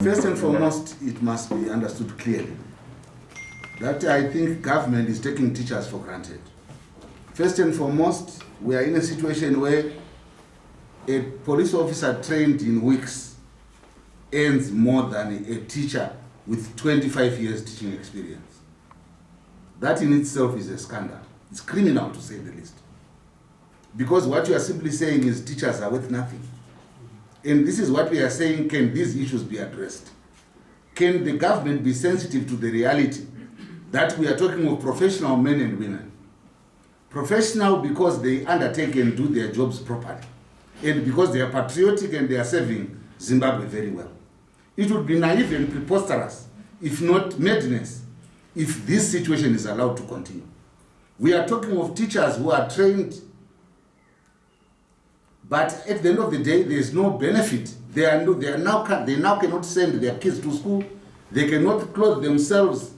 First and foremost, it must be understood clearly that I think government is taking teachers for granted. First and foremost, we are in a situation where a police officer trained in weeks earns more than a teacher with 25 years teaching experience. That in itself is a scandal. It's criminal, to say the least. Because what you are simply saying is teachers are worth nothing. And this is what we are saying: can these issues be addressed? Can the government be sensitive to the reality that we are talking of professional men and women? Professional because they undertake and do their jobs properly, and because they are patriotic and they are serving Zimbabwe very well. It would be naive and preposterous, if not madness, if this situation is allowed to continue. We are talking of teachers who are trained, but at the end of the day, there is no benefit. They now cannot send their kids to school. They cannot clothe themselves.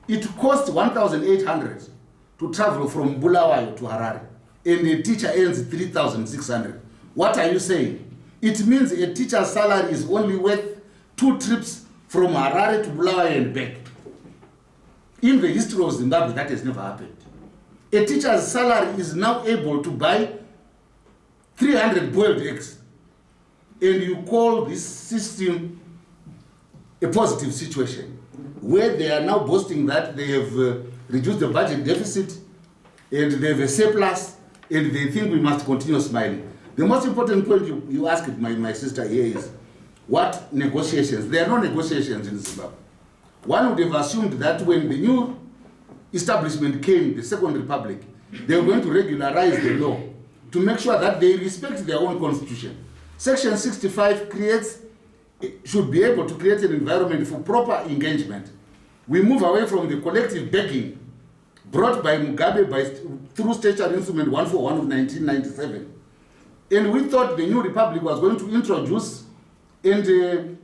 It costs 1,800 to travel from Bulawayo to Harare, and a teacher earns 3,600. What are you saying? It means a teacher's salary is only worth 2 trips from Harare to Bulawayo and back. In the history of Zimbabwe, that has never happened. A teacher's salary is now able to buy 300 boiled eggs, and you call this system a positive situation, where they are now boasting that they have reduced the budget deficit and they have a surplus, and they think we must continue smiling. The most important point you asked my sister here is, what negotiations? There are no negotiations in Zimbabwe. One would have assumed that when the new establishment came, the Second Republic, they were going to regularize the law to make sure that they respect their own constitution. Section 65 should be able to create an environment for proper engagement. We move away from the collective begging brought by Mugabe through Statute Instrument 141 of 1997. And we thought the new republic was going to introduce and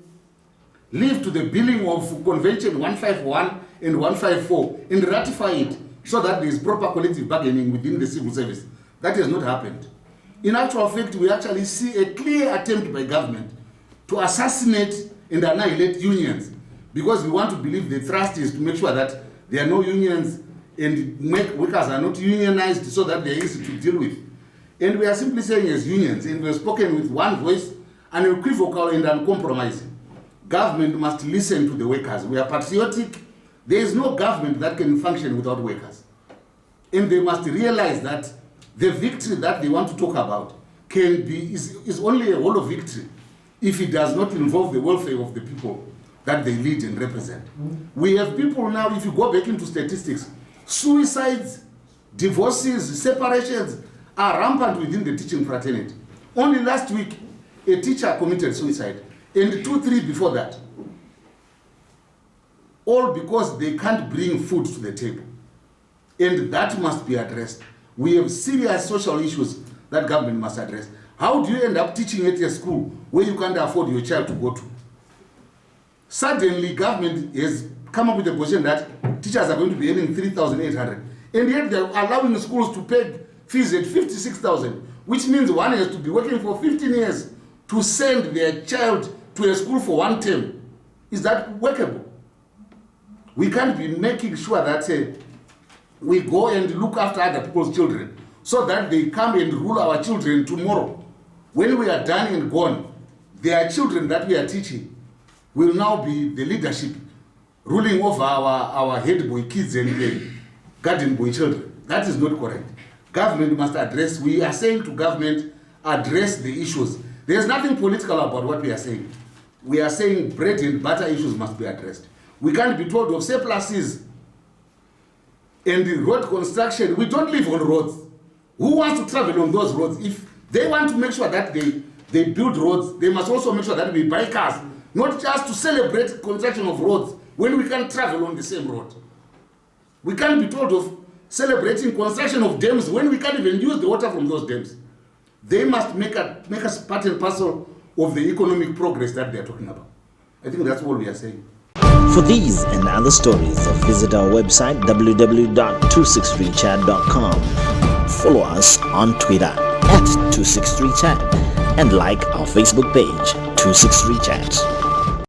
leave to the billing of Convention 151 and 154 and ratify it so that there is proper collective bargaining within the civil service. That has not happened. In actual fact, we actually see a clear attempt by government to assassinate and annihilate unions, because we want to believe the thrust is to make sure that there are no unions and workers are not unionized so that they are easy to deal with. And we are simply saying, as unions, and we have spoken with one voice, unequivocal and uncompromising, government must listen to the workers. We are patriotic. There is no government that can function without workers. And they must realize that the victory that they want to talk about is only a hollow victory if it does not involve the welfare of the people that they lead and represent. We have people now, if you go back into statistics, suicides, divorces, separations are rampant within the teaching fraternity. Only last week, a teacher committed suicide, and 2-3 before that. All because they can't bring food to the table. And that must be addressed. We have serious social issues that government must address. How do you end up teaching at a school where you can't afford your child to go to? Suddenly, government has come up with a position that teachers are going to be earning 3,800. And yet they're allowing schools to pay fees at 56,000, which means one has to be working for 15 years to send their child to a school for 1 term. Is that workable? We can't be making sure that we go and look after other people's children so that they come and rule our children tomorrow. When we are done and gone, their children that we are teaching will now be the leadership ruling over our head boy kids and garden boy children. That is not correct. Government must address, we are saying to government, address the issues. There's nothing political about what we are saying. We are saying bread and butter issues must be addressed. We can't be told of surpluses and the road construction. We don't live on roads. Who wants to travel on those roads? If they want to make sure that they build roads, they must also make sure that we buy cars, not just to celebrate construction of roads when we can't travel on the same road. We can't be told of celebrating construction of dams when we can't even use the water from those dams. They must make us part and parcel of the economic progress that they are talking about. I think that's what we are saying. For these and other stories, visit our website www.263chat.com. Follow us on Twitter @263chat and like our Facebook page 263chat.